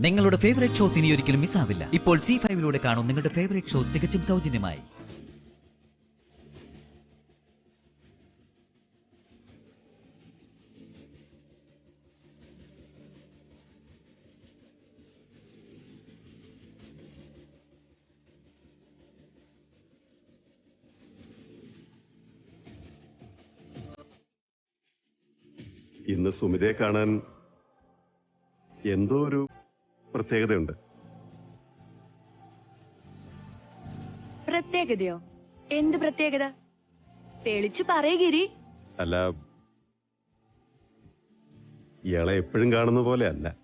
നിങ്ങളുടെ favourite shows ഇനി ഒരിക്കലും മിസ്സാവില്ല. ഇപ്പോൾ C5 കാണും നിങ്ങളുടെ ഫേവറേറ്റ് ഷോ തികച്ചും സൗജന്യമായി. ഇന്ന് സുമിതയെ കാണാൻ എന്തോ ഒരു പ്രത്യേകതയുണ്ട്. പ്രത്യേകതയോ? എന്ത് പ്രത്യേകത? തെളിച്ചു പറയഗിരി. അല്ല, ഇയാളെ എപ്പോഴും കാണുന്ന പോലെ അല്ല,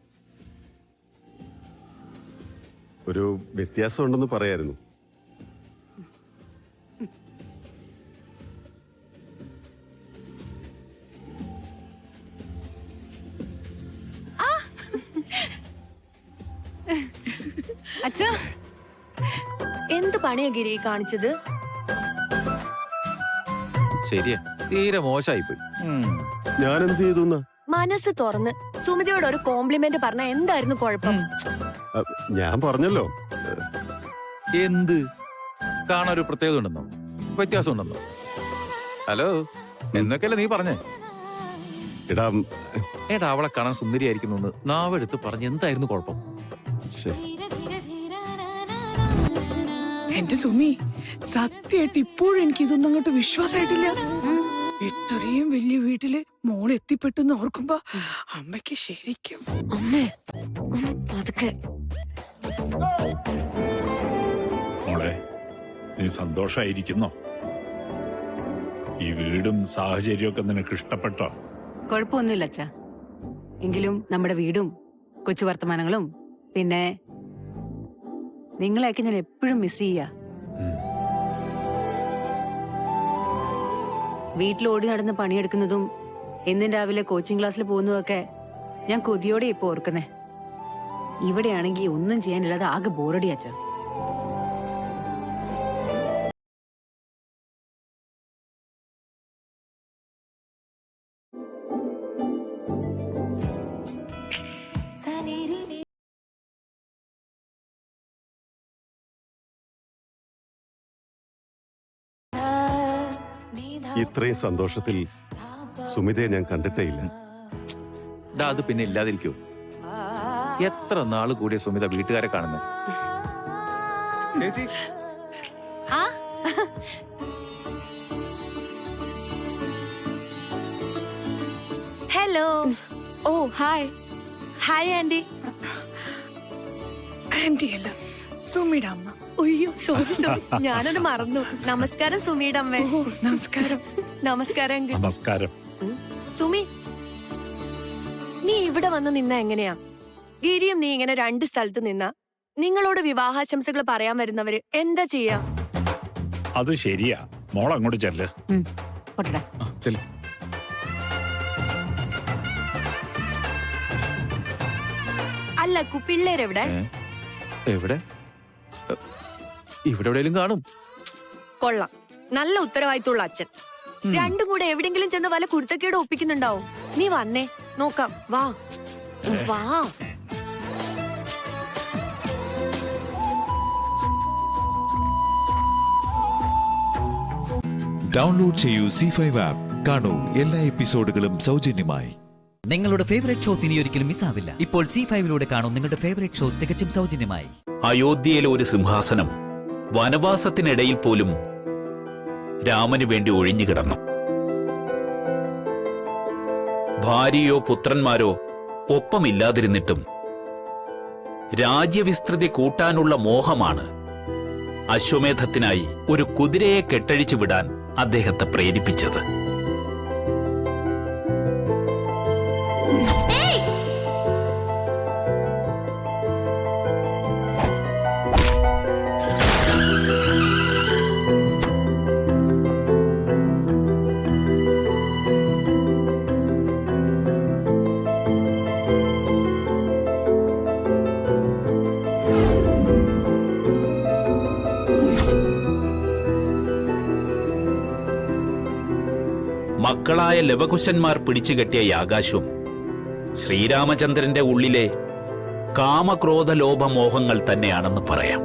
ഒരു വ്യത്യാസം ഉണ്ടെന്ന് പറയായിരുന്നു. അച്ഛാ, എന്ത് പണിയാ ഗിരി കാണിച്ചത്? ശരിയാ, തീരെ മോശമായി പോയി. ഞാൻ എന്ത് ചെയ്തു? മനസ്സ് തുറന്ന് സുമിതയോട് ഒരു കോംപ്ലിമെന്റ് പറഞ്ഞ എന്തായിരുന്നു കുഴപ്പം? ഞാൻ പറഞ്ഞല്ലോ. എന്ത് കാണാൻ ഒരു പ്രത്യേകത ഉണ്ടെന്നോ, വ്യത്യാസം ഉണ്ടെന്നോ? ഹലോ, എന്നൊക്കെയല്ലേ നീ പറഞ്ഞേ? എടാ, അവളെ കാണാൻ സുന്ദരിയായിരിക്കുന്നു നാവെടുത്ത് പറഞ്ഞ് എന്തായിരുന്നു കുഴപ്പം? എന്റെ സുമി, സത്യമായിട്ട് ഇപ്പോഴും എനിക്ക് ഇതൊന്നും അങ്ങോട്ട് വിശ്വാസമായിട്ടില്ല. ഇത്രയും വലിയ വീട്ടില് മോൾ എത്തിപ്പെട്ടെന്ന് ഓർക്കുമ്പോ അമ്മയ്ക്ക് ശരിക്കും അമ്മേ അതൊക്കെ. മോളെ, നീ സന്തോഷായിരിക്കുന്നോ? ഈ വീടും സാഹചര്യമൊക്കെ നിനക്ക് ഇഷ്ടപ്പെട്ടോ? കുഴപ്പമൊന്നുമില്ല അച്ഛാ. എങ്കിലും നമ്മുടെ വീടും കൊച്ചു വർത്തമാനങ്ങളും പിന്നെ നിങ്ങളെയൊക്കെ ഞാൻ എപ്പോഴും മിസ് ചെയ്യാ. വീട്ടിൽ ഓടി നടന്ന് പണിയെടുക്കുന്നതും എന്നും രാവിലെ കോച്ചിങ് ക്ലാസ്സിൽ പോകുന്നതൊക്കെ ഞാൻ കൊതിയോടെ ഇപ്പൊ ഓർക്കുന്നേ. ഇവിടെയാണെങ്കിൽ ഒന്നും ചെയ്യാനില്ലാതെ ആകെ ബോറടി അച്ഛാ. ഇത്രയും സന്തോഷത്തിൽ സുമിതയെ ഞാൻ കണ്ടിട്ടേ ഇല്ല. അത് പിന്നെ ഇല്ലാതിരിക്കൂ? എത്ര നാള് കൂടിയ സുമിത വീട്ടുകാരെ കാണുന്നേ. ചേച്ചി, ഹലോ. ഓ ഹായ്. Hi aunty. ആന്റി അല്ല, സുമിയുടെ അമ്മ. അയ്യോ സോറി സോറി, ഞാനത് മറന്നു. നമസ്കാരം സുമിയുടെ അമ്മേ. നമസ്കാരം. നമസ്കാരം. നമസ്കാരം. സുമി, നീ ഇവിടെ വന്ന് നിന്ന എങ്ങനെയാ? ഗിരിയും നീ ഇങ്ങനെ രണ്ട് സ്ഥലത്ത് നിന്ന നിങ്ങളോട് വിവാഹാശംസകൾ പറയാൻ വരുന്നവര് എന്താ ചെയ്യാ? അത് ശരിയാ, മോൾ അങ്ങോട്ട് ചെല്ല്. അല്ല, പിള്ളേരെവിടെ? എവിടെ? ഇവിടെ എവിടെയെങ്കിലും കാണും. കൊള്ളാം, നല്ല ഉത്തരവാദിത്തമുള്ള അച്ഛൻ. രണ്ടും കൂടെ എവിടെങ്കിലും ചെന്ന് വല്ല കുരുത്തക്കേട് ഒപ്പിക്കുന്നുണ്ടാവും. നീ വന്നേ, നോക്കാം. വാ വാ. ഡൗൺലോഡ് ചെയ്യൂ C5 ആപ്പ്. കാണൂ എല്ലാ എപ്പിസോഡുകളും സൗജന്യമായി. നിങ്ങളുടെ ഫേവറേറ്റ് ഷോസ് ഇനി ഒരിക്കലും മിസ്സാവില്ല. ഇപ്പോൾ C5 കാണും നിങ്ങളുടെ ഫേവറേറ്റ് ഷോ തികച്ചും സൗജന്യമായി. അയോധ്യയിലെ ഒരു സിംഹാസനം വനവാസത്തിനിടയിൽ പോലും രാമന് വേണ്ടി ഒഴിഞ്ഞുകിടന്നു. ഭാര്യയോ പുത്രന്മാരോ ഒപ്പമില്ലാതിരുന്നിട്ടും രാജ്യവിസ്തൃതി കൂട്ടാനുള്ള മോഹമാണ് അശ്വമേധത്തിനായി ഒരു കുതിരയെ കെട്ടഴിച്ചു വിടാൻ അദ്ദേഹത്തെ പ്രേരിപ്പിച്ചത്. മക്കളായ ലവകുശന്മാർ പിടിച്ചുകെട്ടിയ യാഗാശ്വം ശ്രീരാമചന്ദ്രന്റെ ഉള്ളിലെ കാമക്രോധ ലോഭമോഹങ്ങൾ തന്നെയാണെന്ന് പറയാം.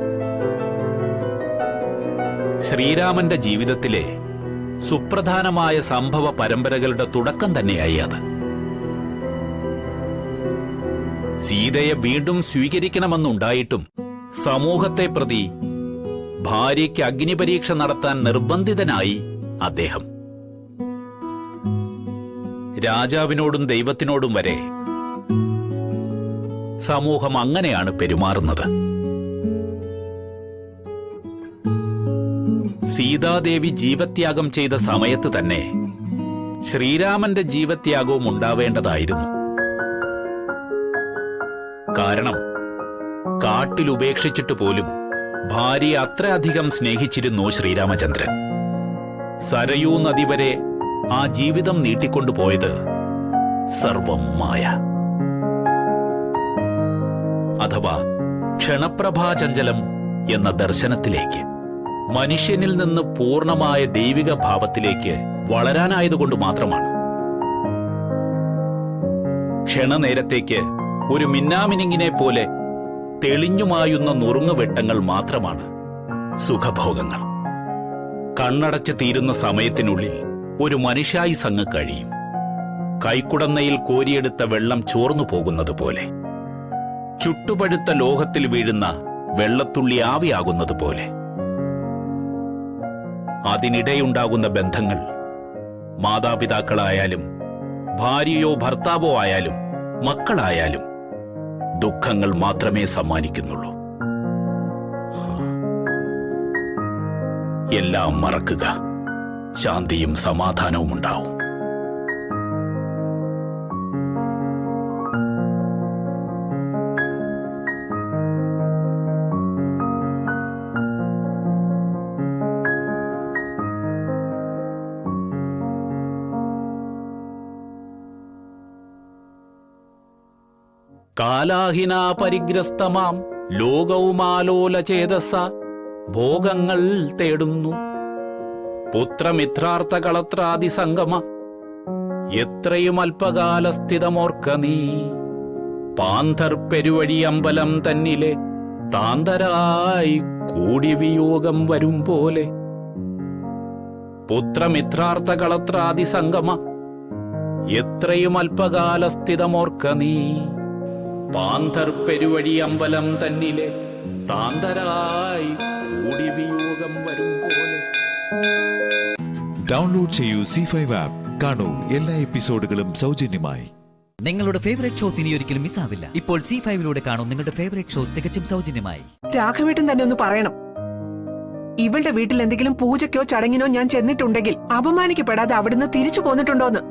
ശ്രീരാമന്റെ ജീവിതത്തിലെ സുപ്രധാനമായ സംഭവ പരമ്പരകളുടെ തുടക്കം തന്നെയായി അത്. സീതയെ വീണ്ടും സ്വീകരിക്കണമെന്നുണ്ടായിട്ടും സമൂഹത്തെ പ്രതി ഭാര്യയ്ക്ക് അഗ്നിപരീക്ഷ നടത്താൻ നിർബന്ധിതനായി അദ്ദേഹം. രാജാവിനോടും ദൈവത്തിനോടും വരെ സമൂഹം അങ്ങനെയാണ് പെരുമാറുന്നത്. സീതാദേവി ജീവത്യാഗം ചെയ്ത സമയത്ത് തന്നെ ശ്രീരാമന്റെ ജീവത്യാഗവും ഉണ്ടാവേണ്ടതായിരുന്നു. കാരണം കാട്ടിൽ ഉപേക്ഷിച്ചിട്ട് പോലും ഭാര്യയെ അത്രയധികം സ്നേഹിച്ചിരുന്നു ശ്രീരാമചന്ദ്രൻ. സരയൂ നദി വരെ ആ ജീവിതം നീട്ടിക്കൊണ്ടുപോയത് സർവം മായ, അഥവാ ക്ഷണപ്രഭാചഞ്ചലം എന്ന ദർശനത്തിലേക്ക്, മനുഷ്യനിൽ നിന്ന് പൂർണ്ണമായ ദൈവിക ഭാവത്തിലേക്ക് വളരാനായതുകൊണ്ട് മാത്രമാണ്. ക്ഷണനേരത്തേക്ക് ഒരു മിന്നാമിനിങ്ങിനെ പോലെ തെളിഞ്ഞുമായുന്ന നുറുങ്ങുവെട്ടങ്ങൾ മാത്രമാണ് സുഖഭോഗങ്ങൾ. കണ്ണടച്ച് തീരുന്ന സമയത്തിനുള്ളിൽ ഒരു മനുഷ്യായുസ്സങ്ങ് കഴിയും. കൈക്കുടന്നയിൽ കോരിയെടുത്ത വെള്ളം ചോർന്നു പോകുന്നത് പോലെ, ചുട്ടുപഴുത്ത ലോഹത്തിൽ വീഴുന്ന വെള്ളത്തുള്ളി ആവിയാകുന്നത് പോലെ. അതിനിടെയുണ്ടാകുന്ന ബന്ധങ്ങൾ മാതാപിതാക്കളായാലും ഭാര്യയോ ഭർത്താവോ ആയാലും മക്കളായാലും ദുഃഖങ്ങൾ മാത്രമേ സമ്മാനിക്കുന്നുള്ളൂ. എല്ലാം മറക്കുക, ശാന്തിയും സമാധാനവും ഉണ്ടാവും. കാലാഹിനാ പരിഗ്രസ്തമാം ലോകവുമാലോലചേതസ ഭോഗങ്ങൾ തേടുന്നു. പുത്രമിത്രാർത്ഥകളത്രാദിസംഗമ എത്രയും അല്പകാലസ്ഥിതമോർക്ക നീ. പാന്തർ പെരുവഴിയമ്പലം തന്നിലെ താന്തരായി കൂടി വിയോഗം വരും പോലെ. പുത്രമിത്രാർത്ഥകളത്രാദിസംഗമ എത്രയും അല്പകാലസ്ഥിതമോർക്ക നീ. പാന്തർ പെരുവഴിയമ്പലം തന്നിലെ താന്തരായി കൂടി വിയോഗം വരും പോലെ. ഡൗൺലോഡ് ചെയ്യൂ C5 ആപ്പ്. കാണൂ എല്ലാ എപ്പിസോഡുകളും സൗജന്യമായി. നിങ്ങളുടെ ഫേവറേറ്റ് ഷോസ് ഇനി ഒരിക്കലും മിസ്സാവില്ല. ഇപ്പോൾ C5 കാണും നിങ്ങളുടെ ഫേവറേറ്റ് ഷോ തികച്ചും സൗജന്യമായി. രാഘവേട്ടൻ തന്നെ ഒന്ന് പറയണം. ഇവളുടെ വീട്ടിൽ എന്തെങ്കിലും പൂജയ്ക്കോ ചടങ്ങിനോ ഞാൻ ചെന്നിട്ടുണ്ടെങ്കിൽ അപമാനിക്കപ്പെടാതെ അവിടുന്ന് തിരിച്ചു പോന്നിട്ടുണ്ടോന്ന്.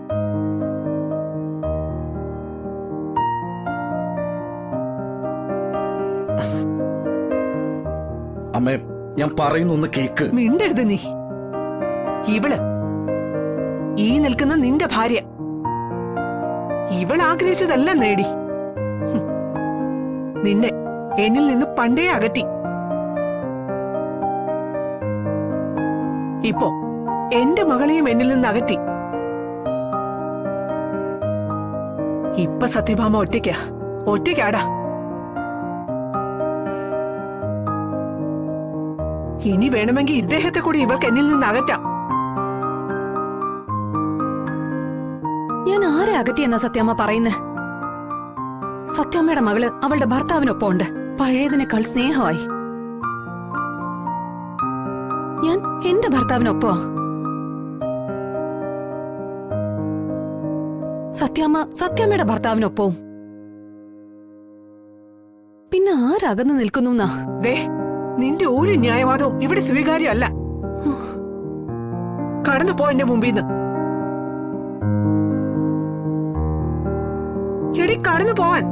അമ്മേ, ഞാൻ പറയുന്നൊന്ന് കേക്ക്. മിണ്ടരുത് നീ. ഇവള് ഈ നിൽക്കുന്ന നിന്റെ ഭാര്യ. ഇവൾ ആഗ്രഹിച്ചതല്ല നേടി. നിന്നെ എന്നിൽ നിന്ന് പണ്ടേ അകറ്റി. ഇപ്പോ എന്റെ മകളെയും എന്നിൽ നിന്ന് അകറ്റി. ഇപ്പൊ സത്യഭാമ ഒറ്റയ്ക്കാടാ. ഇനി വേണമെങ്കിൽ ഇദ്ദേഹത്തെ കൂടി ഇവൾക്ക് എന്നിൽ നിന്ന് അകറ്റാം. ഞാൻ ആരെ അകറ്റിയെന്നാ സത്യമ്മ പറയുന്നേ? സത്യമ്മയുടെ മകള് അവളുടെ ഭർത്താവിനൊപ്പം ഉണ്ട്. പഴയതിനേക്കാൾ സ്നേഹമായി. ഞാൻ എന്റെ ഭർത്താവിനൊപ്പമാ. സത്യമ്മയുടെ ഭർത്താവിനൊപ്പവും. പിന്നെ ആരകന്നു നിൽക്കുന്നു? ദേ, നിന്റെ ഒരു ന്യായവാദവും ഇവിടെ സ്വീകാര്യമല്ല. കടന്നു പോ എന്റെ മുമ്പിന്ന്. എടി, കടന്നു പോവാൻ.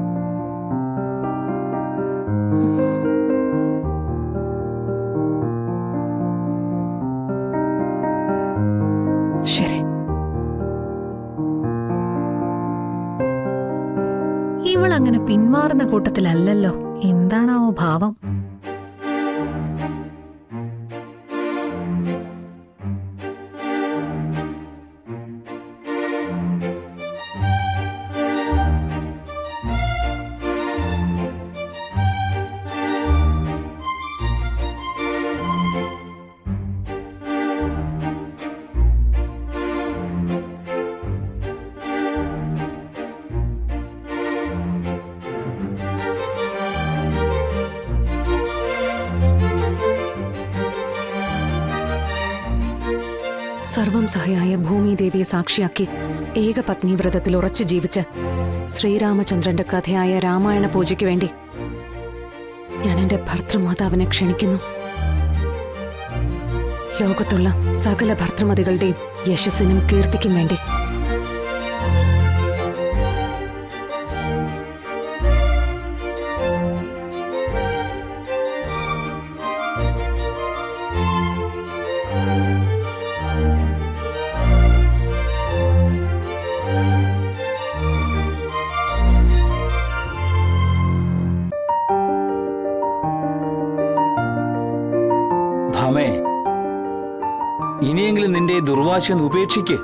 ശരി. ഇവളങ്ങനെ പിന്മാറുന്ന കൂട്ടത്തിലല്ലല്ലോ. എന്താണാവോ ഭാവം? സർവം സഹയായ ഭൂമിദേവിയെ സാക്ഷിയാക്കി ഏകപത്നി വ്രതത്തിൽ ഉറച്ചു ജീവിച്ച് ശ്രീരാമചന്ദ്രന്റെ കഥയായ രാമായണ പൂജയ്ക്ക് വേണ്ടി ഞാൻ എന്റെ ഭർത്തൃമാതാവിനെ ക്ഷണിക്കുന്നു. ലോകത്തുള്ള സകല ഭർത്തൃമതികളുടെയും യശസ്സിനും കീർത്തിക്കും വേണ്ടി. ഭാമേ, ഇനിയെങ്കിലും നിന്റെ ദുർവാശി ഒന്ന് ഉപേക്ഷിക്ക്.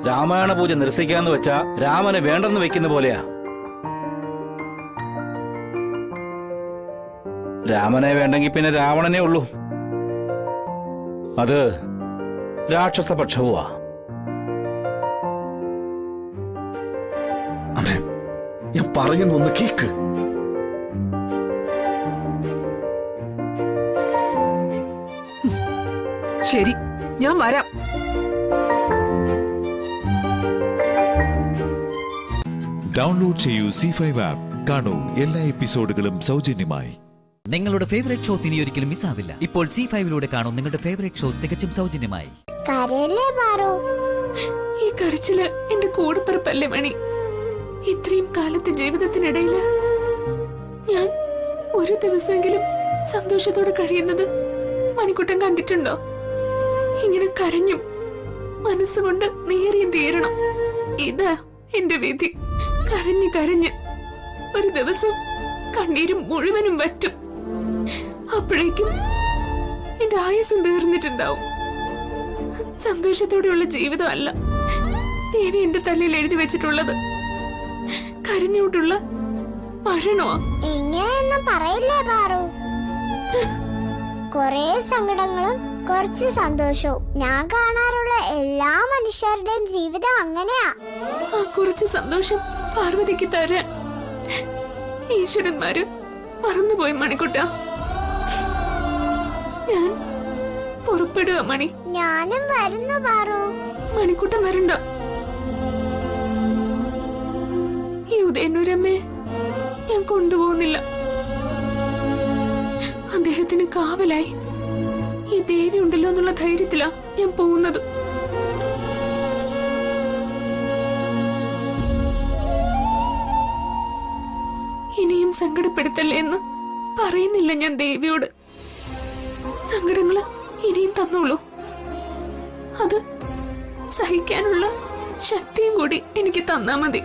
രാമായണ പൂജ നിരസിക്കാന്ന് വെച്ചാ രാമനെ വേണ്ടെന്ന് വെക്കുന്ന പോലെയാ. രാമനെ വേണ്ടെങ്കിൽ പിന്നെ രാവണനേ ഉള്ളൂ. അത് രാക്ഷസപക്ഷവുമാ. അമ്മേ, ഞാൻ പറയുന്നൊന്ന് കേക്ക്. ശരി, ഞാൻ വരാം. ഡൗൺലോഡ് ചെയ്യൂ C5 ആപ്പ്. കാണൂ എല്ലാ എപ്പിസോഡുകളും സൗജന്യമായി. നിങ്ങളുടെ ഫേവറേറ്റ് ഷോസ് ഇനി ഒരിക്കലും മിസ്സാവില്ല. ഇപ്പോൾ C5 കാണൂ നിങ്ങളുടെ ഫേവറേറ്റ് ഷോ തികച്ചും സൗജന്യമായി. ഈ കരച്ചില് എന്റെ കൂടപ്പിറപ്പല്ലേ മണി. ഇത്രയും കാലത്തെ ജീവിതത്തിനിടയില് ഞാൻ ഒരു ദിവസമെങ്കിലും സന്തോഷത്തോടെ കഴിയുന്നത് മണിക്കുട്ടൻ കണ്ടിട്ടുണ്ടോ? ഇങ്ങനെ കരഞ്ഞും മനസ്സുകൊണ്ട് നേരിയും തീരണം. ഇതാ എന്റെ വിധി. കരഞ്ഞ് കരഞ്ഞ് ഒരു ദിവസം കണ്ണീരും മുഴുവനും വറ്റും. അപ്പോഴേക്കും എന്റെ ആയുസ്സും തീർന്നിട്ടുണ്ടാവും. സന്തോഷത്തോടെയുള്ള ജീവിതമല്ല ദേവി എന്റെ തലയിൽ എഴുതി വെച്ചിട്ടുള്ളത്. കരഞ്ഞോട്ടുള്ള മരണോ? ഇങ്ങനെയൊന്നും പറയില്ലേ പാറു. കൊറേ സങ്കടങ്ങളും കുറച്ച് സന്തോഷവും ഞാൻ കാണാറുള്ള എല്ലാ മനുഷ്യരുടെയും ജീവിതം അങ്ങനെയാ. ആ കുറച്ച് സന്തോഷം പാർവതിക്ക് തരാൻ ഈശ്വരന്മാര് മറന്നുപോയി മണിക്കുട്ട. ഞാൻ പുറപ്പെടുക മണി. ഞാനും വരുന്നു പാറു. മണിക്കുട്ടൻ വരണ്ട. ഈ ഉദയന്നൂരമ്മേ ഞാൻ കൊണ്ടുപോകുന്നില്ല. അദ്ദേഹത്തിന് കാവലായി ഈ ദേവി ഉണ്ടല്ലോ എന്നുള്ള ധൈര്യത്തിലാ ഞാൻ പോകുന്നത്. ഇനിയും സങ്കടപ്പെടുത്തല്ലേ എന്ന് പറയുന്നില്ല ഞാൻ ദേവിയോട്. സങ്കടങ്ങള് ഇനിയും തന്നോളൂ. അത് സഹിക്കാനുള്ള ശക്തിയും കൂടി എനിക്ക് തന്നാ മതി.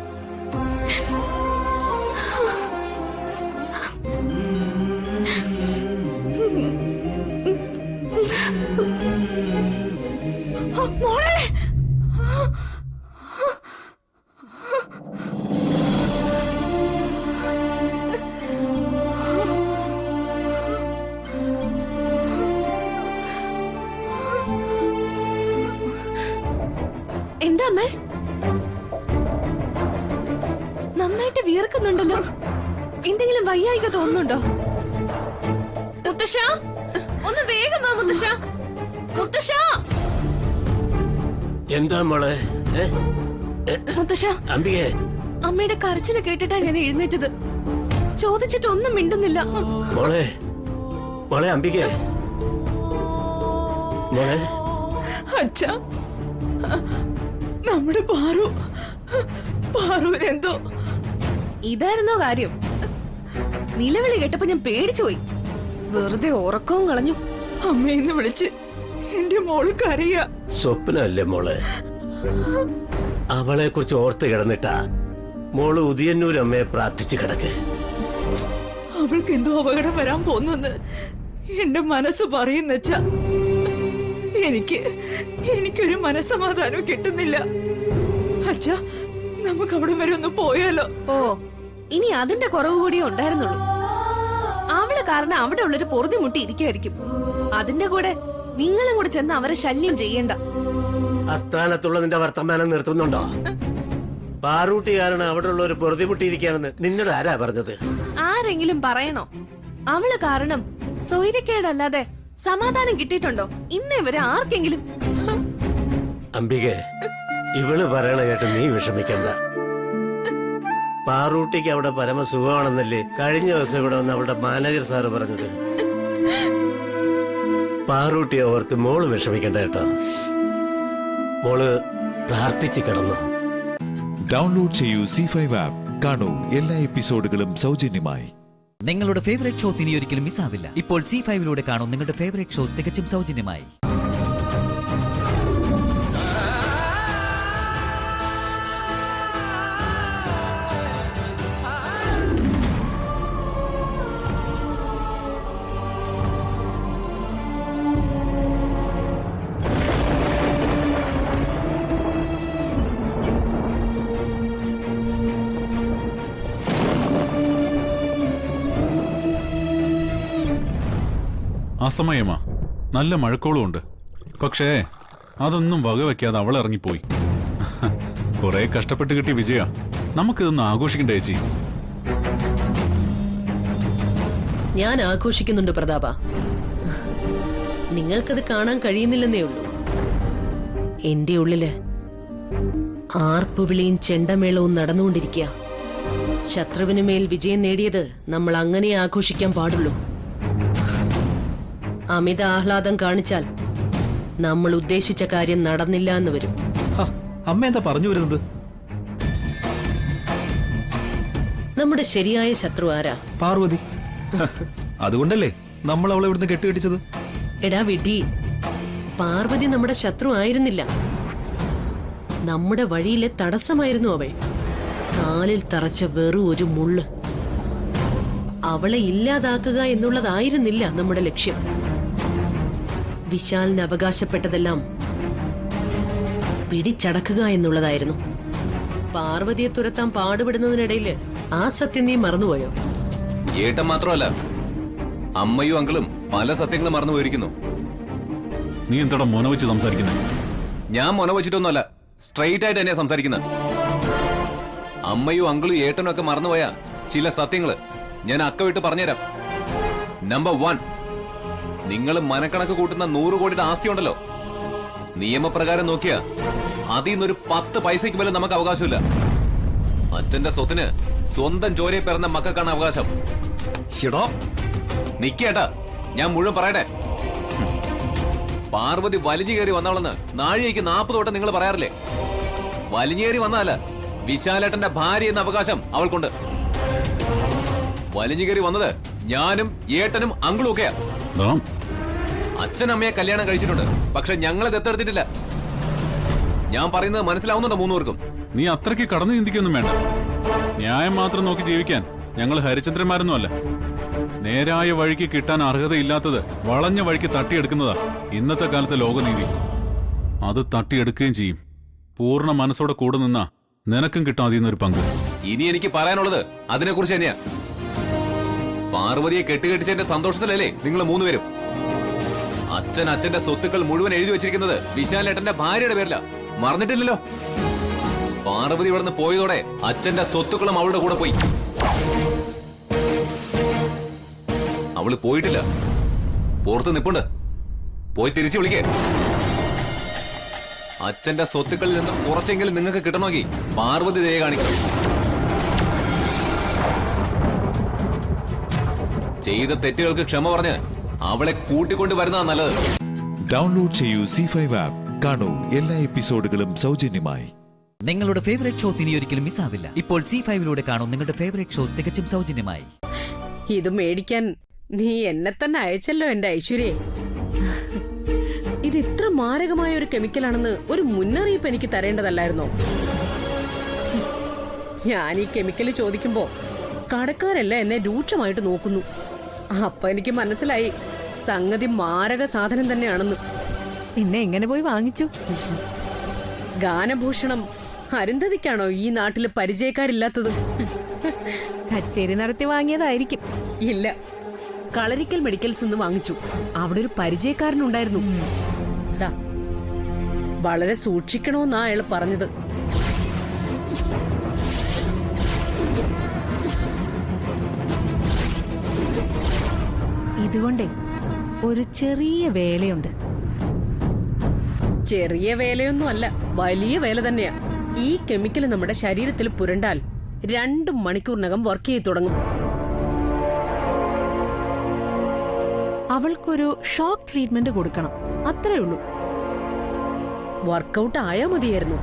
മോളെ, എന്താ അമ്മേ? നന്നായിട്ട് വിയർക്കുന്നുണ്ടല്ലോ. എന്തെങ്കിലും വയ്യായിക തോന്നുന്നുണ്ടോ? മുത്തശ്ശ, ഒന്ന് വേഗം വാ മുത്തശ്ശ. മുത്തശ്ശ, എന്താ മോളെ? മുത്തശ്ശ, അമ്പികേ, അമ്മയുടെ കരച്ചില് കേട്ടിട്ടാ ഞാൻ എഴുന്നേറ്റത്. ചോദിച്ചിട്ടൊന്നും മിണ്ടുന്നില്ല. മോളെ, മോളെ അമ്പികേ, മോളെ. അച്ഛാ, നമ്മുടെ പാറുവിനെന്തോ. ഇതായിരുന്നോ കാര്യം? നിലവിളി കേട്ടപ്പോ ഞാൻ പേടിച്ചുപോയി. വെറുതെ ഉറക്കവും കളഞ്ഞു. അമ്മയെന്ന് വിളിച്ച് എന്റെ മോള് കരയാ. സ്വപ്നല്ലേ മോളെ? അവളെ കുറിച്ച് ഓർത്ത് കിടന്നിട്ടാ മോള് ഉദയന്നൂരമ്മയെ പ്രാർത്ഥിച്ചു കിടക്ക്. അവൾക്ക് എന്തോ അപകടം വരാൻ പോന്നെന്ന് എന്റെ മനസ്സ് പറയുന്നച്ചാ. എനിക്കൊരു മനസ്സമാധാനവും കിട്ടുന്നില്ല. അച്ഛാ, നമുക്ക് അവിടെ വരെ ഒന്ന് പോയാലോ? ഓ, ഇനി അതിന്റെ കുറവ് കൂടിയേ ഉണ്ടായിരുന്നുള്ളൂ. അവള് കാരണം അവിടെ ഉള്ളൊരു പൊറുതി മുട്ടി ഇരിക്കുമായിരിക്കും. അതിന്റെ കൂടെ നിങ്ങളും കൂടെ ചെന്ന് അവരെ ശല്യം ചെയ്യണ്ട. അസ്ഥാനത്തുള്ള നിന്റെ വർത്തമാനം നിർത്തുന്നുണ്ടോ? പാറൂട്ടി കാരണം അവിടെ ഉള്ള ഒരു പൊറുതിമുട്ടിയിരിക്കുകയാണെന്ന് നിന്നോട് ആരാ പറഞ്ഞത്? ആരെങ്കിലും പറയണോ? അവള് കാരണം സ്വൈര്യക്കേടല്ലാതെ സമാധാനം കിട്ടിയിട്ടുണ്ടോ ഇന്നേ വരെ ആർക്കെങ്കിലും? അംബികെ, ഇവള് പറയണ കേട്ട് നീ വിഷമിക്കണ്ട. പാറൂട്ടിക്ക് അവിടെ പരമസുഖമാണെന്നല്ലേ കഴിഞ്ഞ ദിവസം ഇവിടെ വന്ന് അവളുടെ മാനേജർ സാറ് പറഞ്ഞത്. പാറൂട്ടിയെ ഓർത്ത് മോള് വിഷമിക്കണ്ട കേട്ടോ. മോള് പ്രാർത്ഥിച്ച് കിടന്നു. ഡൗൺലോഡ് ചെയ്യൂ C5 ആപ്പ്. കാണൂ എല്ലാ എപ്പിസോഡുകളും സൗജന്യമായി. നിങ്ങളുടെ ഫേവറേറ്റ് ഷോസ് ഇനി ഒരിക്കലും മിസ്സാവില്ല. ഇപ്പോൾ C5 കാണൂ നിങ്ങളുടെ ഫേവറേറ്റ് ഷോ തികച്ചും സൗജന്യമായി. അസമയമാ, നല്ല മഴക്കോളും ഉണ്ട്. പക്ഷേ അതൊന്നും വകവെക്കാതെ അവൾ ഇറങ്ങിപ്പോയി. കുറെ കഷ്ടപ്പെട്ട് കിട്ടിയ വിജയ, നമുക്കിതൊന്ന് ആഘോഷിക്കണ്ടേ ചേച്ചി? ഞാൻ ആഘോഷിക്കുന്നുണ്ട് പ്രതാപ. നിങ്ങൾക്കത് കാണാൻ കഴിയുന്നില്ലെന്നേ ഉള്ളൂ. എന്റെ ഉള്ളില് ആർപ്പുവിളിയും ചെണ്ടമേളവും നടന്നുകൊണ്ടിരിക്കുക. ശത്രുവിന് മേൽ വിജയം നേടിയത് നമ്മൾ അങ്ങനെ ആഘോഷിക്കാൻ പാടുള്ളൂ. അമിത ആഹ്ലാദം കാണിച്ചാൽ നമ്മൾ ഉദ്ദേശിച്ച കാര്യം നടന്നില്ല എന്ന് വരും. അമ്മ എന്താ പറഞ്ഞു വരുന്നത്? നമ്മുടെ ശരിയായ ശത്രു ആരാ? പാർവതി. അതുകൊണ്ടല്ലേ നമ്മൾ അവളെ ഇവിടുന്ന് കെട്ടുകെട്ടിച്ചത്? എടാ വിഡി, പാർവതി നമ്മുടെ ശത്രു ആയിരുന്നില്ല. നമ്മുടെ വഴിയിലെ തടസ്സമായിരുന്നു അവൾ. കാലിൽ തറച്ച വെറും ഒരു മുള്ള്. അവളെ ഇല്ലാതാക്കുക എന്നുള്ളതായിരുന്നില്ല നമ്മുടെ ലക്ഷ്യം. വിശാലിന് അവകാശപ്പെട്ടതെല്ലാം പിടിച്ചടക്കുക എന്നുള്ളതായിരുന്നു. പാർവതിയെ തുരത്താൻ പാടുപെടുന്നതിനിടയില് ആ സത്യം നീ മറന്നുപോയോ? ഏട്ടൻ മാത്രമല്ല, അമ്മയും അങ്കിളും പല സത്യങ്ങളും മറന്നു പോയിരിക്കുന്നു. നീ എന്താടാ മൊന വെച്ച് സംസാരിക്കുന്നത്? ഞാൻ മൊന വെച്ചിട്ടൊന്നുമല്ല, സ്ട്രെയിറ്റ് ആയിട്ട് തന്നെയാ സംസാരിക്കുന്നത്. അമ്മയും അങ്കിളും ഏട്ടനും ഒക്കെ മറന്നുപോയ ചില സത്യങ്ങള് ഞാൻ അക്ക വിട്ട് പറഞ്ഞുതരാം. നമ്പർ 1, നിങ്ങൾ മനക്കണക്ക് കൂട്ടുന്ന 100 കോടിയുടെ ആസ്തി ഉണ്ടല്ലോ, നിയമപ്രകാരം നോക്കിയാ അതിൽ നിന്നൊരു 10 പൈസയ്ക്ക് പോലും നമുക്ക് അവകാശമില്ല. അച്ഛന്റെ സ്വത്തിന് സ്വന്തം ജോലിയെ പിറന്ന മക്കൾക്കാണ് അവകാശം. നിക്കേട്ടാ, ഞാൻ മുഴുവൻ പറയട്ടെ. പാർവതി വലിഞ്ഞു കയറി വന്നവളെന്ന് നാഴികയ്ക്ക് 40 വട്ടം നിങ്ങൾ പറയാറില്ലേ? വലിഞ്ഞു കയറി വന്നതല്ല, വിശാലേട്ടന്റെ ഭാര്യ എന്ന അവകാശം അവൾക്കുണ്ട്. വലിഞ്ഞു കയറി വന്നത് ഞാനും ഏട്ടനും അങ്കിളും ഒക്കെയാ. അച്ഛനമ്മയെ കല്യാണം കഴിച്ചിട്ടുണ്ട്, പക്ഷെ ഞങ്ങളെ ദത്തെടുത്തിട്ടില്ല. ഞാൻ പറയുന്നത് മനസ്സിലാവുന്നുണ്ടോ 3 പേർക്കും? നീ അത്രയ്ക്ക് കടന്നു ചിന്തിക്കൊന്നും വേണ്ട. ന്യായം മാത്രം നോക്കി ജീവിക്കാൻ ഞങ്ങൾ ഹരിചന്ദ്രന്മാരൊന്നും അല്ല. നേരായ വഴിക്ക് കിട്ടാൻ അർഹതയില്ലാത്തത് വളഞ്ഞ വഴിക്ക് തട്ടിയെടുക്കുന്നതാ ഇന്നത്തെ കാലത്തെ ലോകനീതി. അത് തട്ടിയെടുക്കുകയും ചെയ്യും. പൂർണ്ണ മനസ്സോടെ കൂടെ നിന്നാ നിനക്കും കിട്ടാൻ അതിൽ നിന്നൊരു പങ്ക്. ഇനി എനിക്ക് പറയാനുള്ളത് അതിനെക്കുറിച്ച് തന്നെയാ. പാർവതിയെ കെട്ടുകെട്ടിച്ചതിന്റെ സന്തോഷത്തിലല്ലേ നിങ്ങൾ 3 പേരും? അച്ഛന്റെ സ്വത്തുക്കൾ മുഴുവൻ എഴുതി വെച്ചിരിക്കുന്നത് വിശാലേട്ടന്റെ ഭാര്യയുടെ പേരില. മറന്നിട്ടില്ലല്ലോ? പാർവതി ഇവിടുന്ന് പോയതോടെ അച്ഛന്റെ സ്വത്തുക്കളും അവളുടെ കൂടെ പോയി. അവള് പോയിട്ടില്ല, പുറത്ത് നിപ്പുണ്ട്. പോയി തിരിച്ചു വിളിക്കേ. അച്ഛന്റെ സ്വത്തുക്കളിൽ നിന്ന് കുറച്ചെങ്കിലും നിങ്ങൾക്ക് കിട്ടണമെങ്കിൽ പാർവതി ദയ കാണിക്കണം. ചെയ്ത തെറ്റുകൾക്ക് ക്ഷമ പറഞ്ഞ് അവളെ കൂട്ടിക്കൊണ്ട് വരുന്നതാ നല്ലത്. ഡൗൺലോഡ് ചെയ്യൂ C5 ആപ്പ്. കാണൂ എല്ലാ എപ്പിസോഡുകളും സൗജന്യമായി. നിങ്ങളുടെ ഫേവറേറ്റ് ഷോസ് ഇനി ഒരിക്കലും മിസ്സാവില്ല. ഇപ്പോൾ C5 കാണൂ നിങ്ങളുടെ ഫേവറേറ്റ് ഷോ തികച്ചും സൗജന്യമായി. ഇത് മേടിക്കാൻ നീ എന്നെ തന്നെ അയച്ചല്ലോ എന്റെ ഐശ്വര്യേ. ഇത് ഇത്ര മാരകമായ ഒരു കെമിക്കലാണെന്ന് ഒരു മുന്നറിയിപ്പ് എനിക്ക് തരേണ്ടതല്ലായിരുന്നോ? ഞാൻ ഈ കെമിക്കൽ ചോദിക്കുമ്പോ കടക്കാരെല്ലാം എന്നെ രൂക്ഷമായിട്ട് നോക്കുന്നു. അപ്പൊ എനിക്ക് മനസ്സിലായി സംഗതി മാരക സാധനം തന്നെയാണെന്ന്. പിന്നെ എങ്ങനെ പോയി വാങ്ങിച്ചു? ഗാനഭൂഷണം അരുന്ധതിക്കാണോ ഈ നാട്ടില് പരിചയക്കാരില്ലാത്തത്? കച്ചേരി നടത്തി വാങ്ങിയതായിരിക്കും. ഇല്ല, കളരിക്കൽ മെഡിക്കൽസ് നിന്ന് വാങ്ങിച്ചു. അവിടെ ഒരു പരിചയക്കാരനുണ്ടായിരുന്നു. വളരെ സൂക്ഷിക്കണോന്നാ അയാൾ പറഞ്ഞത്. ഇതുകൊണ്ടേ ഒരു ചെറിയ വേലയുണ്ട്. ചെറിയ വേലയൊന്നും അല്ല, വലിയ വേല തന്നെയാ. ഈ കെമിക്കൽ നമ്മുടെ ശരീരത്തിൽ പുരണ്ടാൽ 2 മണിക്കൂറിനകം വർക്ക് ചെയ്ത് തുടങ്ങും. അവൾക്കൊരു ഷോക്ക് ട്രീറ്റ്മെന്റ് കൊടുക്കണം, അത്രേ ഉള്ളൂ. വർക്കൗട്ട് ആയാ മതിയായിരുന്നു.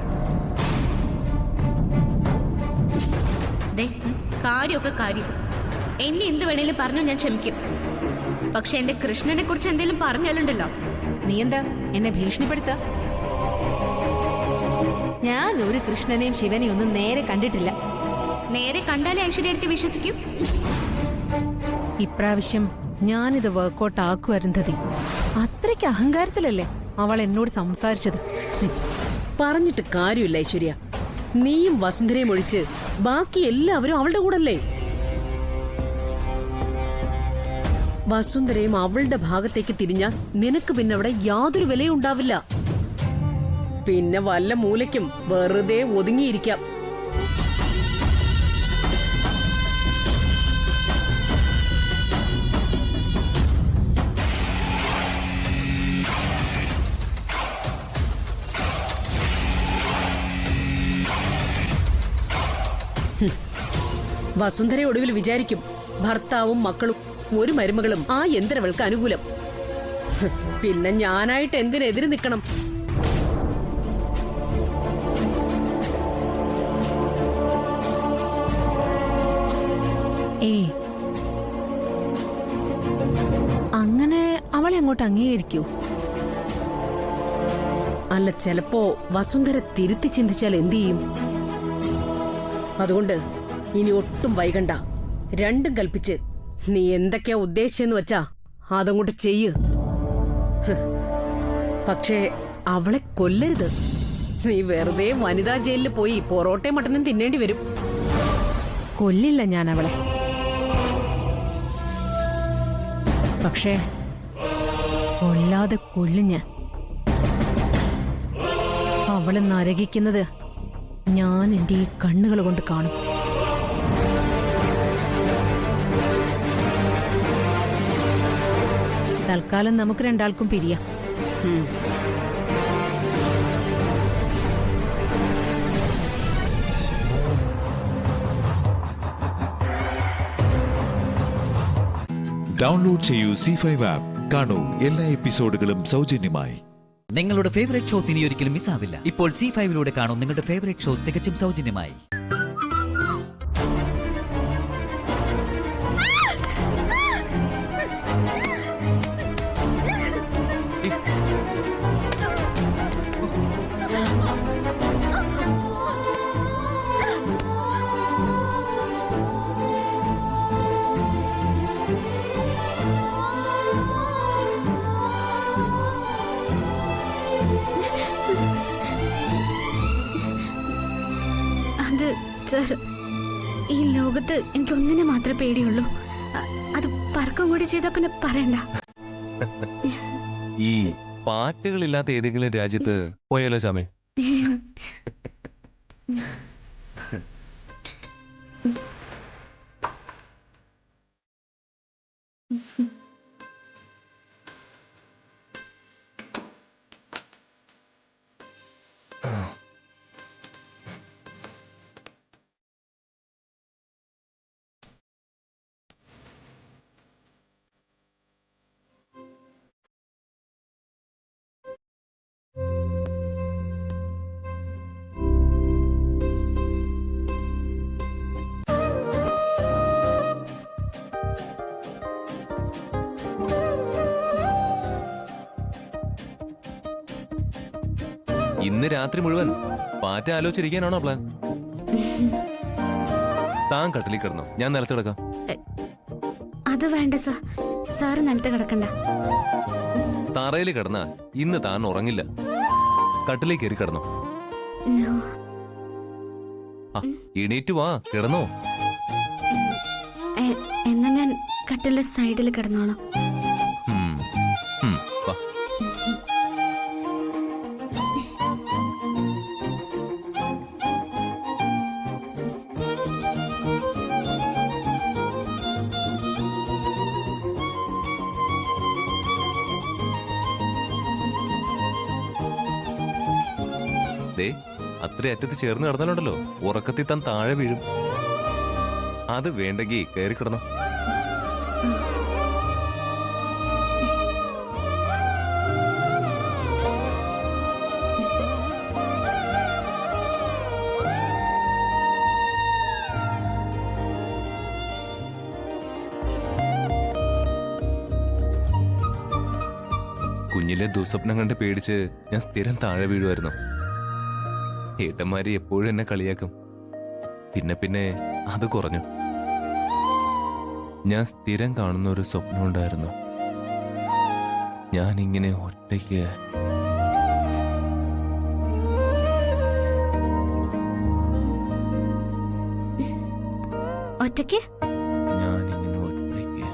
കാര്യമൊക്കെ കാര്യം. എന്നെ എന്ത് വേണേലും പറഞ്ഞു ഞാൻ ക്ഷമിക്കും. പക്ഷെ എന്റെ കൃഷ്ണനെ കുറിച്ച് എന്തെങ്കിലും പറഞ്ഞാലുണ്ടല്ലോ. നീ എന്താ എന്നെ ഭീഷണിപ്പെടുത്ത? ഞാൻ ഒരു കൃഷ്ണനെയും ശിവനെയും ഒന്നും നേരെ കണ്ടിട്ടില്ല. നേരെ കണ്ടാലേ ഐശ്വര്യ എടുത്ത് വിശ്വസിക്കും. ഇപ്രാവശ്യം ഞാനിത് വർക്കൗട്ട് ആക്കുവരുന്നത്. അത്രയ്ക്ക് അഹങ്കാരത്തിലല്ലേ അവൾ എന്നോട് സംസാരിച്ചത്. പറഞ്ഞിട്ട് കാര്യമില്ല ഐശ്വര്യ. നീയും വസുന്ധരയും ഒഴിച്ച് ബാക്കി എല്ലാവരും അവളുടെ കൂടല്ലേ. വസുന്ധരയും അവളുടെ ഭാഗത്തേക്ക് തിരിഞ്ഞാൽ നിനക്ക് പിന്നെ അവിടെ യാതൊരു വിലയും ഉണ്ടാവില്ല. പിന്നെ വല്ല മൂലയ്ക്കും വെറുതെ ഒതുങ്ങിയിരിക്കാം. വസുന്ധര ഒടുവിൽ വിചാരിക്കും ഭർത്താവും മക്കളും ഒരു മരുമകളും ആ യന്ത്രവൾക്ക് അനുകൂലം. പിന്നെ ഞാനായിട്ട് എന്തിനെതിര് നിൽക്കണം? അങ്ങനെ അവളെ അങ്ങോട്ട് അംഗീകരിക്കൂ? അല്ല, ചിലപ്പോ വസുന്ധര തിരുത്തി ചിന്തിച്ചാൽ എന്തു ചെയ്യും? അതുകൊണ്ട് ഇനി ഒട്ടും വൈകണ്ട. രണ്ടും കൽപ്പിച്ച് നീ എന്തൊക്കെയാ ഉദ്ദേശിച്ചെന്ന് വെച്ചാ അതങ്ങോട്ട് ചെയ്യ്. പക്ഷേ അവളെ കൊല്ലരുത്. നീ വെറുതെ വനിതാ ജയിലിൽ പോയി പൊറോട്ടയും മട്ടനും തിന്നേണ്ടി വരും. കൊല്ലില്ല ഞാൻ അവളെ. പക്ഷേ കൊല്ലാതെ കൊല്ലും ഞാൻ. അവളെ നരകിക്കുന്നത് ഞാൻ എന്റെ ഈ കണ്ണുകൾ കൊണ്ട് കാണും. തൽക്കാലം നമുക്ക് രണ്ടാൾക്കും പിരിയാം. ഡൗൺലോഡ് ചെയ്യൂ C5 ആപ്പ്. കാണൂ എല്ലാ എപ്പിസോഡുകളും സൗജന്യമായി. നിങ്ങളുടെ ഫേവറേറ്റ് ഷോസ് ഇനി ഒരിക്കലും മിസ്സാവില്ല. ഇപ്പോൾ C5 കാണൂ നിങ്ങളുടെ ഫേവറേറ്റ് ഷോ തികച്ചും സൗജന്യമായി. സർ, ഈ ലോകത്ത് എനിക്ക് ഒന്നിനെ മാത്രമേ പേടിയുള്ളൂ. അത് പറക്കം കൂടി ചെയ്താ പിന്നെ പറയണ്ട. ഈ പാറ്റുകളില്ലാത്ത ഏതെങ്കിലും രാജ്യത്ത് പോയാലോ ചാമേ? ഇന്ന് രാത്രി മുഴുവൻ പാറ്റ ആലോചിച്ചിരിക്കാനാണോ പ്ലാൻ? താൻ കട്ടിലിൽ കിടന്നോ, ഞാൻ നിലത്ത് കിടക്കാം. അത് വേണ്ട സർ, സാറ് നിലത്ത് കിടക്കണ്ട. തറയിൽ കിടന്നാ ഇന്ന് താൻ ഉറങ്ങില്ല. കട്ടിലിൽ കയറി കിടന്നോ. എണീറ്റ് വാ, കിടന്നോ. എന്നാ ഞാൻ കട്ടിലെ സൈഡിൽ കിടന്നോളാം. വാ. ദേ അത്ര അറ്റത്ത് ചേർന്ന് കിടന്നാലുണ്ടല്ലോ ഉറക്കത്തിൽ താൻ താഴെ വീഴും. അത് വേണ്ടെങ്കിൽ കയറി കിടന്നോ. കുഞ്ഞിലെ ദുസ്വപ്നം കണ്ട് പേടിച്ച് ഞാൻ സ്ഥിരം താഴെ വീഴുമായിരുന്നു. ഏട്ടന്മാര് എപ്പോഴും എന്നെ കളിയാക്കും. പിന്നെ പിന്നെ അത് കുറഞ്ഞു. ഞാൻ സ്ഥിരം കാണുന്ന ഒരു സ്വപ്നം ഉണ്ടായിരുന്നു. ഞാനിങ്ങനെ ഒറ്റയ്ക്ക് ഒറ്റയ്ക്ക് ഞാനിങ്ങനെ ഒറ്റയ്ക്ക്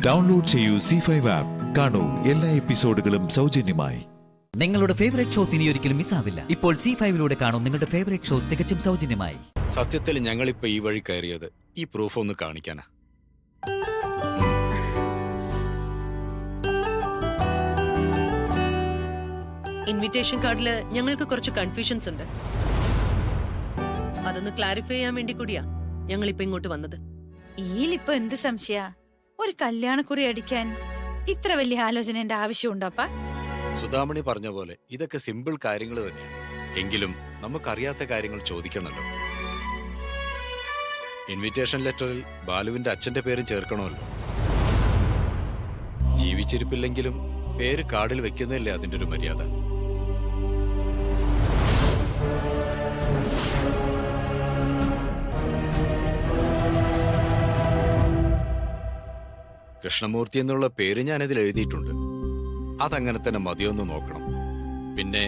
ഡൗൺലോഡ് ചെയ്യൂ C5 ആപ്പ്. കാണൂ എല്ലാ എപ്പിസോഡുകളും സൗജന്യമായി. നിങ്ങളുടെ ഫേവറേറ്റ് ഷോസ് ഇനി ഒരിക്കലും മിസ്സാവില്ല. ഇപ്പോൾ C5ലൂടെ കാണും നിങ്ങളുടെ ഫേവറേറ്റ് ഷോ തികച്ചും സൗജന്യമായി. സത്യത്തിൽ ഞങ്ങളിപ്പോ ഈ വഴി കയറിയത് ഈ പ്രൂഫ് ഒന്ന് കാണിക്കാനാ. ഇൻവിറ്റേഷൻ കാർഡില് ഞങ്ങൾക്ക് കുറച്ച് കൺഫ്യൂഷൻസ് ഉണ്ട്. അതൊന്ന് ക്ലാരിഫൈ ചെയ്യാൻ വേണ്ടി കൂടിയാ ഞങ്ങളിപ്പോ ഇങ്ങോട്ട് വന്നത്. ഈലിപ്പോ എന്ത് സംശയ? ഒരു കല്യാണക്കുറി അടിക്കാൻ ഇത്ര വലിയ ആലോചനന്റെ ആവശ്യമുണ്ടോപ്പാ? സുധാമണി പറഞ്ഞ പോലെ ഇതൊക്കെ സിമ്പിൾ കാര്യങ്ങൾ തന്നെയാണ്. എങ്കിലും നമുക്കറിയാത്ത കാര്യങ്ങൾ ചോദിക്കണമല്ലോ. ഇൻവിറ്റേഷൻ ലെറ്ററിൽ ബാലുവിന്റെ അച്ഛന്റെ പേരും ചേർക്കണമല്ലോ. ജീവിച്ചിരിപ്പില്ലെങ്കിലും പേര് കാർഡിൽ വെക്കുന്നതല്ലേ അതിന്റെ ഒരു മര്യാദ. കൃഷ്ണമൂർത്തി എന്നുള്ള പേര് ഞാനതിൽ എഴുതിയിട്ടുണ്ട്. അതങ്ങനെ തന്നെ മതിയൊന്ന് നോക്കണം. പിന്നെ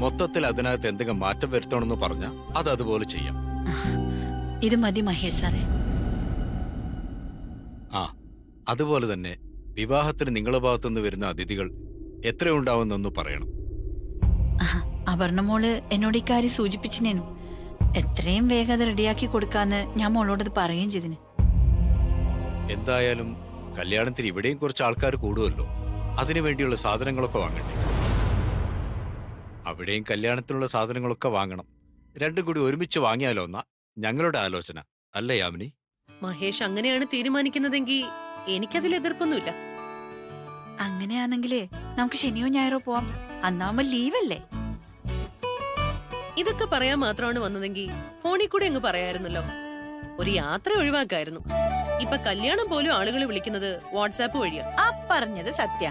മൊത്തത്തിൽ അതിനകത്ത് എന്തെങ്കിലും മാറ്റം വരുത്തണമെന്ന് പറഞ്ഞാൽ അത് അതുപോലെ ചെയ്യാം. ഇത് മതി മഹേഷ് സാറേ. ആ, അതുപോലെ തന്നെ വിവാഹത്തിന് നിങ്ങളുടെ ഭാഗത്തുനിന്ന് വരുന്ന അതിഥികൾ എത്രയുണ്ടാവുന്നൊന്ന് പറയണം. അപർണമോള് എന്നോട് ഇക്കാര്യം സൂചിപ്പിച്ചിനേനു. എത്രയും വേഗം അത് റെഡിയാക്കി കൊടുക്കാന്ന് ഞാൻ മോളോടത് പറയുകയും ചെയ്തിന്. എന്തായാലും കല്യാണത്തിന് ഇവിടെയും കുറച്ച് ആൾക്കാർ കൂടുമല്ലോ. അതിനു വേണ്ടിയുള്ള സാധനങ്ങളൊക്കെ വാങ്ങണ്ടേ? അവിടെയും കല്യാണത്തിനുള്ള സാധനങ്ങളൊക്കെ വാങ്ങണം. രണ്ടും കൂടി ഒരുമിച്ച് വാങ്ങിയാലോ എന്നാ ഞങ്ങളുടെ ആലോചന. അല്ലേ യാമിനി? മഹേഷ് അങ്ങനെയാണ് തീരുമാനിക്കുന്നതെങ്കിൽ എനിക്കതിൽ എതിർപ്പൊന്നുമില്ല. അങ്ങനെയാണെങ്കിലേ നമുക്ക് ശനിയോ ഞായറോ പോവാം. അന്നാവുമ്പോ ലീവല്ലേ? ഇതൊക്കെ പറയാൻ മാത്രമാണ് വന്നതെങ്കിൽ ഫോണിൽ കൂടെ അങ്ങ് പറയായിരുന്നല്ലോ. ഒരു യാത്ര ഒഴിവാക്കായിരുന്നു. ഇപ്പൊ കല്യാണം പോലും ആളുകൾ വിളിക്കുന്നത് വാട്സാപ്പ് വഴിയാ. ആ പറഞ്ഞത് സത്യ.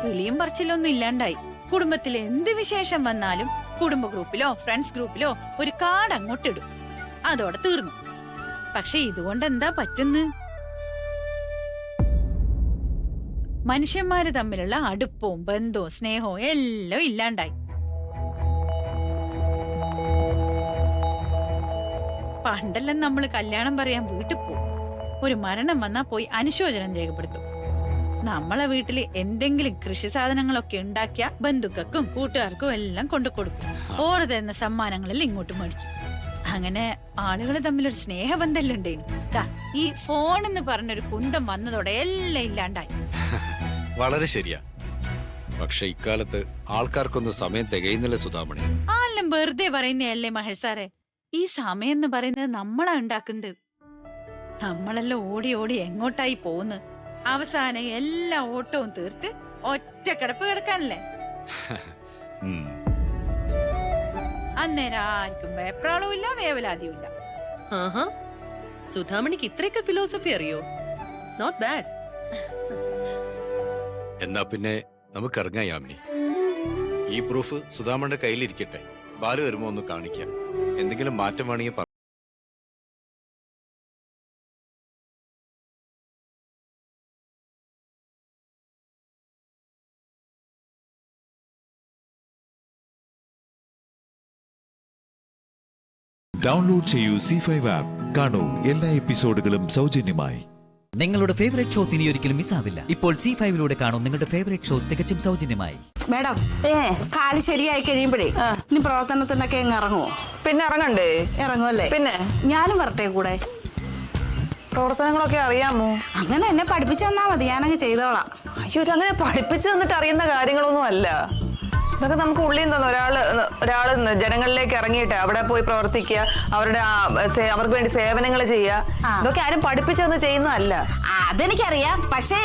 വിളിയും പറച്ചിലൊന്നും ഇല്ലാണ്ടായി. കുടുംബത്തിൽ എന്ത് വിശേഷം വന്നാലും കുടുംബ ഗ്രൂപ്പിലോ ഫ്രണ്ട്സ് ഗ്രൂപ്പിലോ ഒരു കാർഡ് അങ്ങോട്ടിടും. അതോടെ തീർന്നു. പക്ഷെ ഇതുകൊണ്ട് എന്താ പറ്റുന്നു? മനുഷ്യന്മാര് തമ്മിലുള്ള അടുപ്പവും ബന്ധവും സ്നേഹവും എല്ലാം ഇല്ലാണ്ടായി. പണ്ടെല്ലാം നമ്മൾ കല്യാണം പറയാൻ വീട്ടിൽ പോകും. ഒരു മരണം വന്നാ പോയി അനുശോചനം രേഖപ്പെടുത്തും. നമ്മളെ വീട്ടില് എന്തെങ്കിലും കൃഷി സാധനങ്ങളൊക്കെ ഉണ്ടാക്കിയ ബന്ധുക്കൾക്കും കൂട്ടുകാർക്കും എല്ലാം കൊണ്ടു കൊടുക്കും. ഓരോ തരുന്ന സമ്മാനങ്ങളെല്ലാം ഇങ്ങോട്ട് മേടിക്കും. അങ്ങനെ ആളുകൾ തമ്മിലൊരു സ്നേഹബന്ധമെല്ലാം ഉണ്ടായിരുന്നു. ഈ ഫോൺ എന്ന് പറഞ്ഞൊരു കുന്തം വന്നതോടെ എല്ലാം ഇല്ലാണ്ടായി. വളരെ ശരിയാ. പക്ഷെ ഇക്കാലത്ത് ആൾക്കാർക്കൊന്നും സമയം തികയുന്നില്ല സുധാമണി. ആരെല്ലാം വെറുതെ പറയുന്നതല്ലേ മഹേഷ് സാറേ? ഈ സമയം എന്ന് പറയുന്നത് നമ്മളാ ഉണ്ടാക്കുന്നത്. നമ്മളെല്ലാം ഓടി ഓടി എങ്ങോട്ടായി പോകുന്നു? അവസാനം എല്ലാ ഓട്ടവും തീർത്ത് ഒറ്റ കിടപ്പ് കിടക്കാനല്ലേ? അന്നേരം ആർക്കും വേപ്രാളവും ഇല്ല, വേവലാതിയും ഇല്ല. ആഹാ, സുധാമണിക്ക് ഇത്രയൊക്കെ ഫിലോസഫി അറിയോ? Not bad. എന്നാ പിന്നെ നമുക്ക് ഇറങ്ങാം യാമിനി. ഈ പ്രൂഫ് സുധാമണിന്റെ കയ്യിലിരിക്കട്ടെ. ബാലു വരുമ്പോ ഒന്ന് കാണിക്കാം. എന്തെങ്കിലും മാറ്റം വേണമെങ്കിൽ പറ. ഡൗൺലോഡ് ചെയ്യൂ C5 ആപ്പ്. കാണൂ എല്ലാ എപ്പിസോഡുകളും സൗജന്യമായി. നിങ്ങളുടെ ഫേവറേറ്റ് ഷോസ് ഇനി ഒരിക്കലും മിസ്സാവില്ല. ഇപ്പോൾ C5ലൂടെ കാണും നിങ്ങളുടെ ഫേവറേറ്റ് ഷോ തികച്ചും സൗജന്യമായി. മേഡം, കാല് ശരിയായി കഴിയുമ്പോഴേ ഇനി പ്രവർത്തനത്തിനൊക്കെ ഇറങ്ങുമോ? പിന്നെ ഇറങ്ങണ്ടേ? ഇറങ്ങുമല്ലേ? പിന്നെ ഞാനും വരട്ടെ കൂടെ? പ്രവർത്തനങ്ങളൊക്കെ അറിയാമോ? അങ്ങനെ എന്നെ പഠിപ്പിച്ചു തന്നാ മതി, ഞാനങ്ങ് ചെയ്തോളാം. അയ്യോ, അങ്ങനെ പഠിപ്പിച്ചു തന്നിട്ട് അറിയുന്ന കാര്യങ്ങളൊന്നും അല്ല. ഇതൊക്കെ നമുക്ക് ഉള്ളിൽ നിന്ന് ഒരാള് ജനങ്ങളിലേക്ക് ഇറങ്ങിയിട്ട് അവിടെ പോയി പ്രവർത്തിക്കുക, അവർക്ക് വേണ്ടി സേവനങ്ങൾ ചെയ്യുക. ഇതൊക്കെ ആരും പഠിപ്പിച്ചു തന്ന് ചെയ്യുന്നതല്ല. അതെനിക്കറിയാം. പക്ഷേ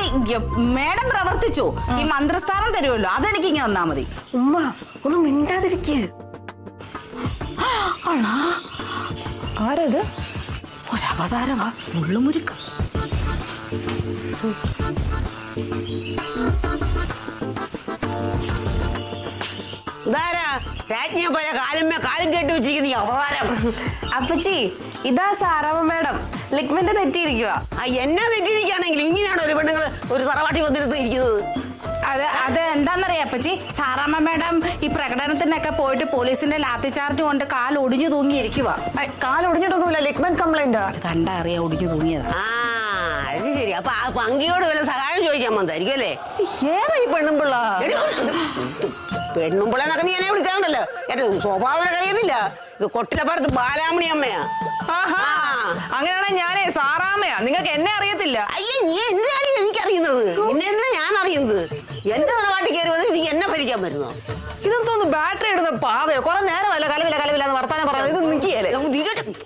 മേഡം പ്രവർത്തിച്ചു, ഈ മന്ത്രിസ്ഥാനം തരുമല്ലോ, അതെനിക്ക് ഇങ്ങനെ തന്നാ മതി. ഉമ്മ ഒന്നും മിണ്ടാതിരിക്കുക. ആരത്? ഒരവതാരമാ, മുള്ളുമുരുക്ക. രാജ്ഞിയെ പോലെ കാലും കെട്ടി വെച്ചിരിക്കുന്ന അവതാരം. അപ്പച്ചി, ഇതാ സാറാമ്മ മാഡം. ലിഗ്മെന്റ് തെറ്റിയിരിക്കുക. എന്നെ തെറ്റിയിരിക്കുകയാണെങ്കിലും ഇങ്ങനെയാണ് ഒരു പെണ്ണുങ്ങൾ ഒരു തറവാട്ടി വന്നിരുന്ന് ഇരിക്കുന്നത്. അത് എന്താന്നറിയാ അപ്പച്ചി, സാറാമ്മ മാഡം ഈ പ്രകടനത്തിനൊക്കെ പോയിട്ട് പോലീസിന്റെ ലാത്തി ചാർജ് കൊണ്ട് കാൽ ഒടിഞ്ഞു തൂങ്ങിയിരിക്കുക. കാൽ ഒടിഞ്ഞിട്ടൊന്നുമില്ല, ലിഗ്മെന്റ് കംപ്ലൈന്റ്. അത് കണ്ടാ അറിയാ ഒടിഞ്ഞു തൂങ്ങിയതാ. അത് ശരി. അപ്പൊ ആ പങ്കിയോട് വല്ല സഹായം ചോദിക്കാൻ വന്നായിരിക്കും അല്ലേ? ഏതാ ഈ പെണ്ണുമ്പിള്ള? പെണ്ണുമ്പിള്ളന്നൊക്കെ നീ എന്നെ വിളിച്ചാണ്ടല്ലോ, എന്റെ സ്വഭാവം അറിയുന്നില്ല. ഇത് കൊട്ടിലപ്പുറത്ത് ബാലാമണി അമ്മയാ. അങ്ങനെയാണെങ്കിൽ ഞാനേ സാറാമ്മയാ. നിങ്ങൾക്ക് എന്നെ അറിയത്തില്ല. അയ്യേ, നീ എന്തിനാണ് എനിക്കറിയുന്നത്? എന്തിനാ ഞാൻ അറിയുന്നത്? എന്റെ തറവാട്ടിൽ കയറി വന്ന് നീ എന്നെ ഭരിക്കാൻ പറ്റുന്നോ? ഇതെന്തോന്ന് ബാറ്ററി ഇടുന്ന പാവയോ? കുറെ നേരമല്ല കലവില്ല വർത്താനം പറയുന്നത്. ഇത് നിൽക്കിയല്ലേ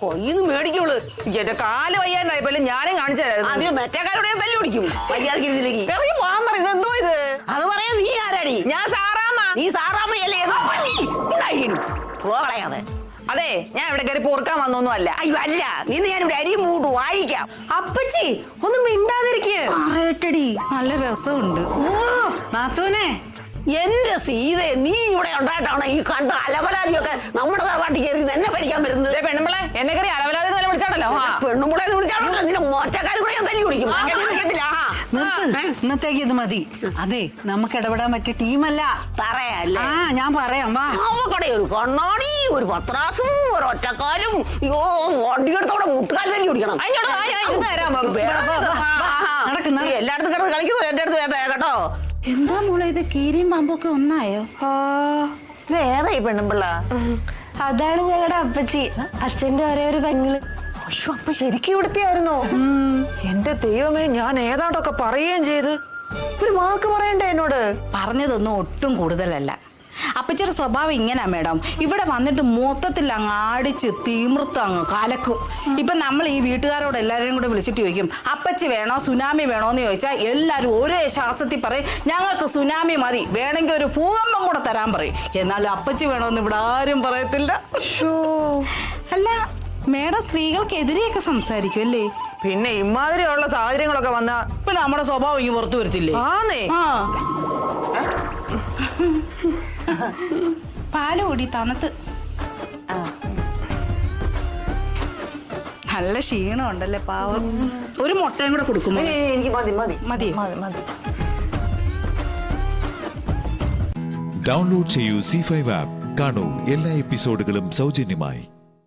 കൊയ്ന്ന് മേടിക്കുള്ളൂ. എന്റെ കാല് വയ്യാണ്ടായപ്പോ ഞാനും കാണിച്ചു തരാം. അതിന് മറ്റേ കാലോടെ തല്ലി പിടിക്കും. മര്യാദക്ക് ഇറങ്ങി പോകാൻ പറയുന്നത് എന്തോ ഇത്? അത് പറയാ നീ ആരാടി? ഞാൻ സാറാമ്മ. നീ സാറാമ്മയല്ലേ? കളയാതെ. അതെ, ഞാൻ ഇവിടെ കയറി പോർക്കാൻ വന്നൊന്നും അല്ല. അയ്യോ അല്ല, നിന്ന് ഞാൻ ഇവിടെ അരി മൂട്ടു വാഴിക്കാം. അപ്പച്ചി ഒന്നും മിണ്ടാതിരിക്കടി, നല്ല രസമുണ്ട്. നാത്തൂനെ, എന്റെ സീതയെ നീ ഇവിടെ ഉണ്ടായിട്ടാണ് ഈ കണ്ട അലവലാതിയൊക്കെ നമ്മുടെ തറവാട്ടി കയറി എന്നെ ഭരിക്കാൻ വരുന്നത്. പെണ്ണുമ്പളെ എന്നെ കയറി അലവലാതി തന്നെ വിളിച്ചാണല്ലോ. പെണ്ണുമ്പളെ വിളിച്ചാണല്ലോ, നിന്റെ മോറ്റക്കാരും കൂടെ ഞാൻ തല്ലി കുടിക്കും. ഇന്നത്തേക്ക് ഇത് മതി. അതെ, നമുക്ക് ഇടപെടാൻ പറ്റിയ ടീമല്ല. പറയാല്ലേ? ഞാൻ പറയാം. വാടെ ഒരു കണ്ണാടി, ഒരു പത്രാസും, ഒരു ഒറ്റക്കാലും. അയ്യോ, വണ്ടിയെടുത്തവിടെ മുട്ടുകാൽ തല്ലി കുടിക്കണം. എല്ലായിടത്തും കിടന്ന് കളിക്കുന്നു, എന്റെ അടുത്ത് വേണ്ട കേട്ടോ. എന്താ മോളെ ഇത്, കീരിയും പാമ്പൊക്കെ ഒന്നായോ? ഏതാ ഈ പെണ്ണുമ്പിള്ള? അതാണ് ഞങ്ങളുടെ അപ്പച്ചി, അച്ഛന്റെ ഒരേ ഒരു പെങ്ങള്. അയ്യോ, അപ്പൊ ശരിക്കും ഇവിടുത്തെയായിരുന്നോ? എന്റെ ദൈവമേ, ഞാൻ ഏതാണ്ടൊക്കെ പറയുകയും ചെയ്ത്. ഒരു വാക്ക് പറയണ്ടേ എന്നോട്? പറഞ്ഞതൊന്നും ഒട്ടും കൂടുതലല്ല. അപ്പച്ചിയുടെ സ്വഭാവം ഇങ്ങനെയാ മേഡം. ഇവിടെ വന്നിട്ട് മൊത്തത്തിൽ അങ്ങ് ആടിച്ച് തീമൃത്ത് അങ്ങ് കലക്കും. ഇപ്പൊ നമ്മൾ ഈ വീട്ടുകാരോട് എല്ലാവരെയും കൂടെ വിളിച്ചിട്ട് ചോദിക്കും, അപ്പച്ചി വേണോ സുനാമി വേണോ എന്ന് ചോദിച്ചാൽ എല്ലാവരും ഒരേ ശ്വാസത്തിൽ പറയും, ഞങ്ങൾക്ക് സുനാമി മതി, വേണമെങ്കിൽ ഒരു ഭൂകമ്പം കൂടെ തരാൻ പറയും. എന്നാലും അപ്പച്ചി വേണോന്ന് ഇവിടെ ആരും പറയത്തില്ല. അല്ല മേഡം, സ്ത്രീകൾക്കെതിരെയൊക്കെ സംസാരിക്കും അല്ലേ? പിന്നെ ഇമാതിരിയുള്ള സാഹചര്യങ്ങളൊക്കെ വന്നാ പിന്നെ നമ്മുടെ സ്വഭാവം ഇങ്ങനെ പുറത്തു വരത്തില്ലേ? പാല് കൂടി തണുത്ത്. നല്ല ക്ഷീണം ഉണ്ടല്ലേ പാവം. ഒരു മുട്ടയും കൂടെ കൊടുക്കും. എനിക്ക് മതി. ഡൗൺലോഡ് ചെയ്യൂ C5 ആപ്പ്. കാണൂ എല്ലാ എപ്പിസോഡുകളും സൗജന്യമായി.